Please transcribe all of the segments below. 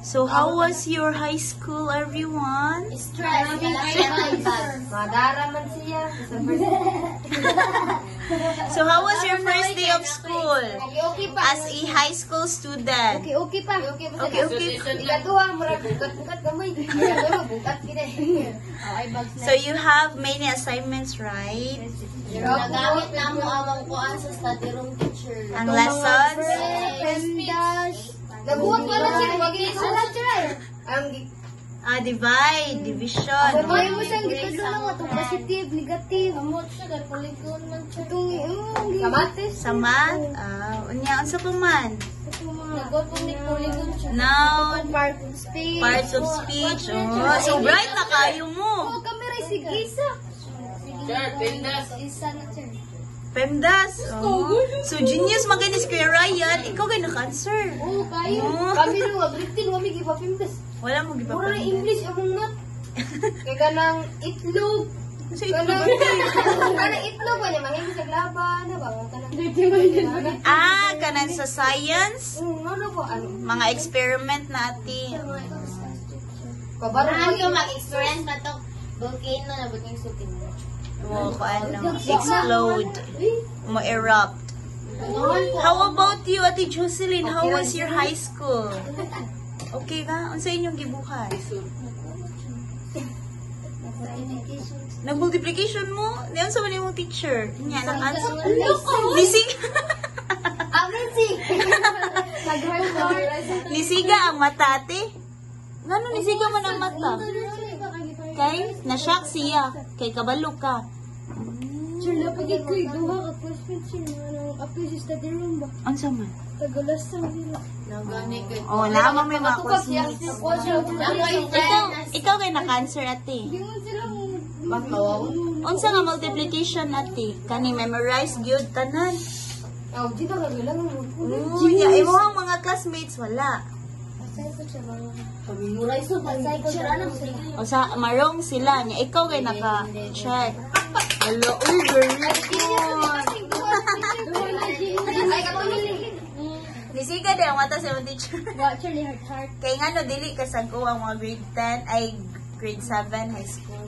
So how was your high school, everyone? So how was your first day of school as a high school student? Okay pa. Okay. So you have many assignments, right? Nagamit lang mo amang kuan sa study room teacher. Ang lessons? Nabuhat pa lang siya. Divide, division. May mo siyang gito lang mo. Itong positive, negative. Amot siya. Garpulikon man siya. Itong kamatis. Sa math? Unya, unsa pa man? Nagpulikon siya. Noun, Part of speech. parts of speech. Oh, so bright na kayo mo. Oo, kami rin sige isa. Sir, Pindas. Isa na sir. Pemdas. Oh. So genius maganis Kuya Ryan. Ikaw kayo naka-answer. Oo, kayo. Oh. Kami rin nga. Britin, kami gipapimdas. Wala mo giba Puro pa. English among mat. Kaya kanang itlog. Sa itlog. Kanang itlog ba niya? Mahilig sa laban. Ano ba? Kanang Kanan sa science. ano po? Ano? Mga experiment natin. Kabaran ko mag-experience na to. Volcano na ba yung sutin mo? Mo ko explode. Mo erupt. How about you, Ate Jocelyn? How was your high school? Okay ka? Unsa inyong gibuhat? Nag-multiplication mo? Diyan sa man yung teacher. Nya nang answer. Lisig. Lisiga ang mata, ate. Ngano lisiga man ang mata? Kay na-shock siya. Kay kabalo ka. Sir, napagid ko yung duha ka question sir. Anong apoy sa study room ba? Unsa man? Tagalas sa nila. Oh, naman may mga classmates. Ikaw kay naka-answer, ate. Hindi mo sila Unsa nga multiplication, ate? Kani memorize gyud tanan. Oh, di ba kagalang mo? Nya imo ang mga classmates wala. Asay ko siya mga. Memorize ko. Asay ko siya. Ano sila? O sa marong sila nya ikaw kay naka-check. Hello, uy, very good. Ay, katulog. Lisiga din ang mata sa teacher. Actually, heart. Kay nga no, dili kasang ko ang mga grade 10, ay grade 7 high school.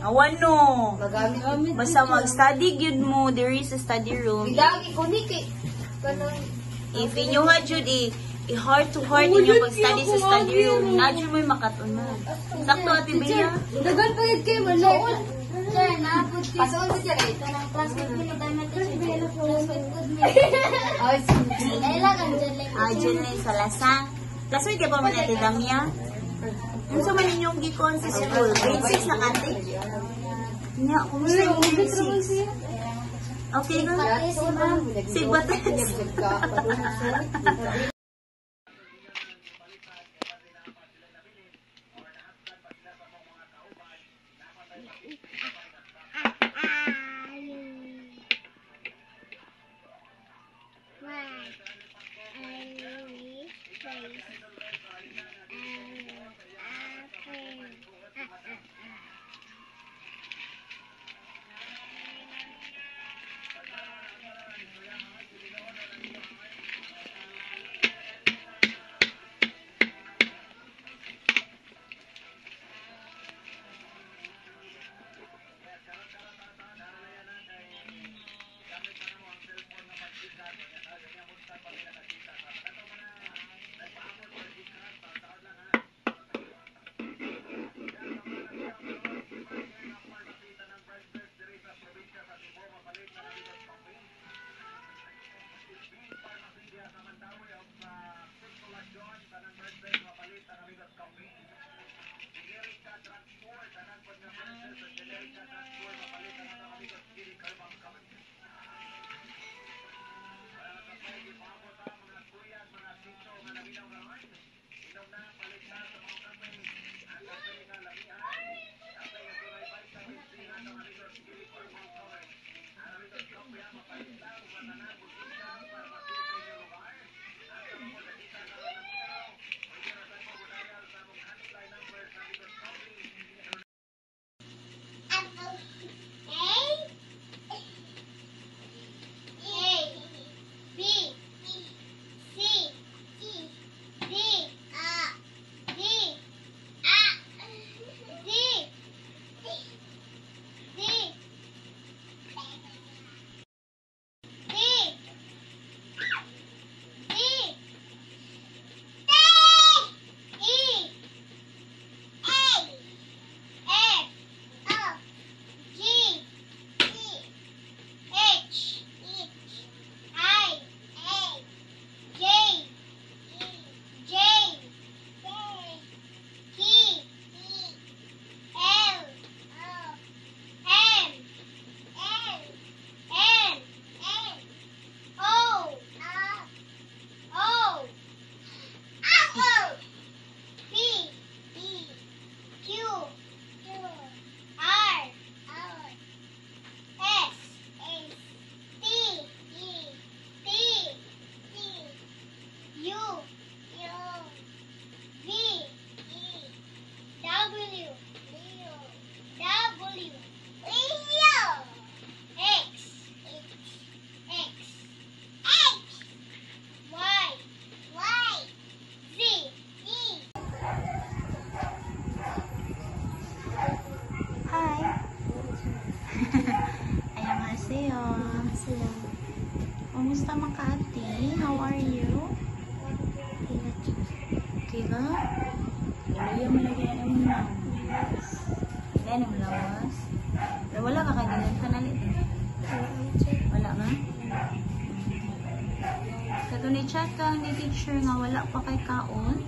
Awan no. Magamit. Basta mag-study gyud mo, there is a study room. Bidagi ko ni kay. Kanang. If inyo ha jud i-heart to heart inyo pag-study sa study room, na jud mo'y makatunan. Sakto, Ate Bea? Dagan pa yun kayo, maloon. Sir, naapod kayo. Pasoon ko siya kayo. Kanang classmate mo na dami ito. Classmate good me. Ay, lang ang dyan lang. Dyan na sa lasang. Classmate ka pa man Ate Damia? Ano sa man inyong gikon sa school? Grade 6 na kante? Nya, kumusta yung grade 6? Okay ka? Sig Bates. man ka, ate. How are you? Okay ka? Kaya mo lagi ang muna. Kaya mo lawas. Pero wala ka kagilan ka nalit. Wala nga? Kato ni chat ka ni teacher nga wala pa kay kaon.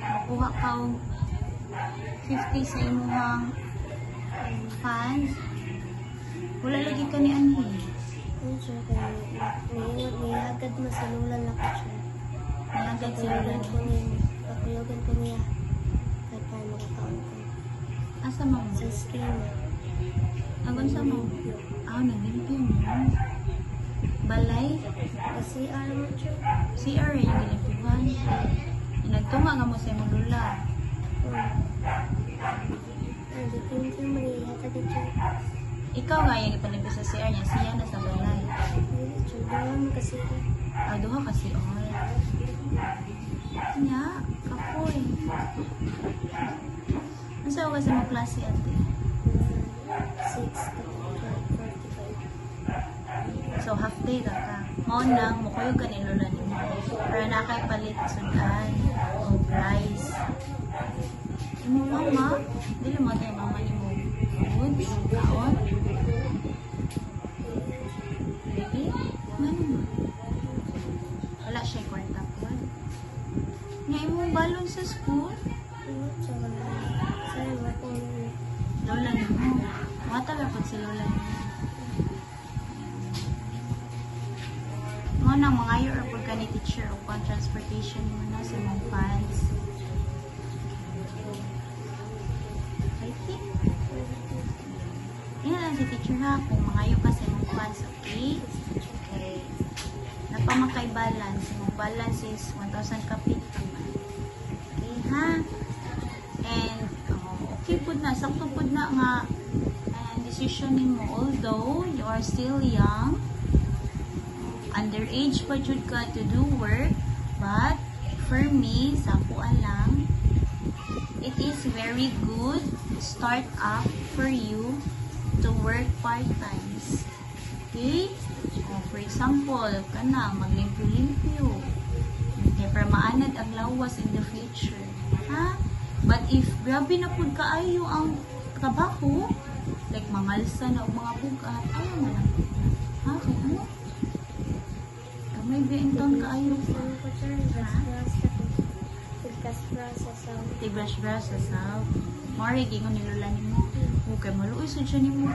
Makuha ka 50 sa imuhang fans. Wala lagi ka ni Anhi. May agad masalulan lang ko siya. Nalagad sila lang. Pakuyogan ko niya. Kahit pa makakaon ko. Asa mo? Sa screen. Agon sa mo? Naglimpyo mo. Balay? Kasi mo siya. CR yung gilimpyuhan. Nagtunga nga mo sa imong lula. Depende mo niyata dito. Ikaw nga yung ipalimpyo sa CR niya. Siya na sa balay. Doon mo kasi. Duha kasi all. Nya, kapoy. Ano sa ka sa mga klase ate? 6:45. So half day ra ka. Mao nang mukuyog ka ni lola nimo. Para na kay palit sudan o rice. Imo mama, dili mo tayo mama nimo. Food, kaon. Baby, ngano mo? Wala siya kwarta po. Nga imong balon sa school? Lola nimo. Mata lang po si lola nimo. Mo nang mga or pag ka ni teacher o pang transportation mo na sa mga fans. I think. Yan lang si teacher ha kung mga ka sa mga fans, okay? Okay. Napamakay balance. Yung balance is 1,000 kapit naman. Okay ha? And okay po na. Sakto po na nga decision mo. Although you are still young, underage pa jud ka to do work, but for me, sa kuan lang, it is very good start up for you to work part-times. Okay? For example, kana maglimpyo-limpyo. Okay, para maanad ang lawas in the future. Ha? But if grabe na pud kaayo ang trabaho, like mangalsa na o mga bugat, ayaw na lang. Ha? Kaya ano? May bentong kaayo pa. Tig-brush-brush sa south. Mari, gingon nilula ni mo. Okay, maluoy sa siya ni mo.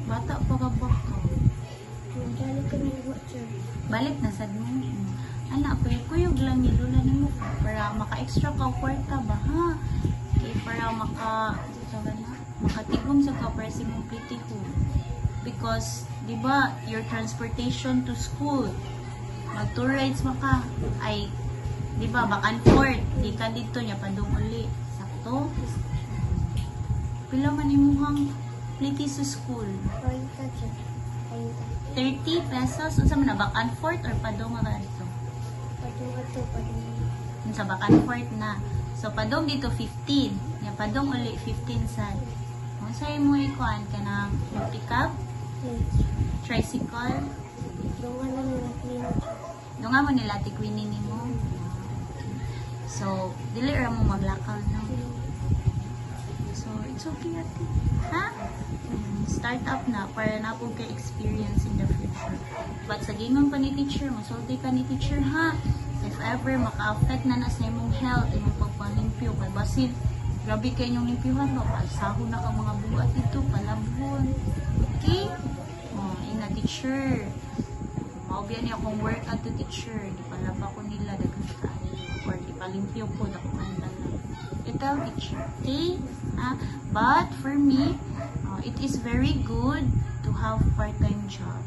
Bata pa ka ba ka? Balik na sad mo. Anak, kuyog lang nilula ni mo. Para maka-extra ka kwarta ba, ha? Okay, para makatigom sa ka para si mong plitiho. Because, di ba, your transportation to school, mag-tour rides mo ka, ay, di ba, back and forth, di ka dito niya, padung uli. Sakto? Pila man imuhang pliti sa school? 30 pesos? Unsa man na, back and forth or padung ka dito? Padung. Sa back and forth na. So, padung dito 15. Yan, padung uli 15 sad. Kung sa'yo mo ikuan ka na pick-up, tricycle, doon nga mo nila tikwinin ni mo. So, dili ra mo maglakaw na. So, it's okay ate. Ha? Start up na para na po kay experience in the future. But sa gingon pa ni teacher, masulti ka ni teacher ha. If ever maka-affect na sa imong health, imong pagpalimpyo, kay basin, grabe kayo yung limpyuhan mo, pasahon na ka mga buhat dito, palabon. Okay? Inga teacher. Maubyan niya akong work at to teacher. Di palaba ko nila dagang kain. Or di palimpyo ko, dako kanta lang. Ito, teacher. Okay? But for me, it is very good to have part-time job.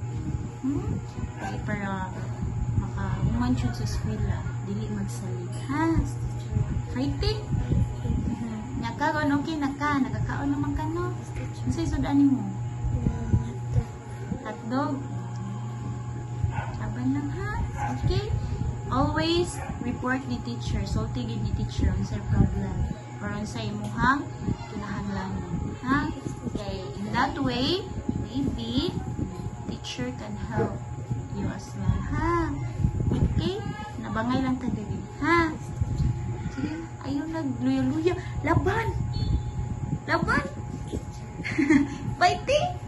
Okay, para maka-human sa eskwela. Dili magsalig. Ha? Fighting? Nakaon, okay na ka. Nakakaon naman ka, no? Ano sa'yo sudan mo? Hotdog? Saban lang ha. Okay? Always report the teacher. Sulti gid ni teacher on sa problem. Or on sa imuhang kinahanglanon. Ha? Okay. In that way, maybe teacher can help you as well, ha? Okay? Nabangay lang tayo, ha? Sige, ayun, nagluya-luya. Laban! Laban! Fighting!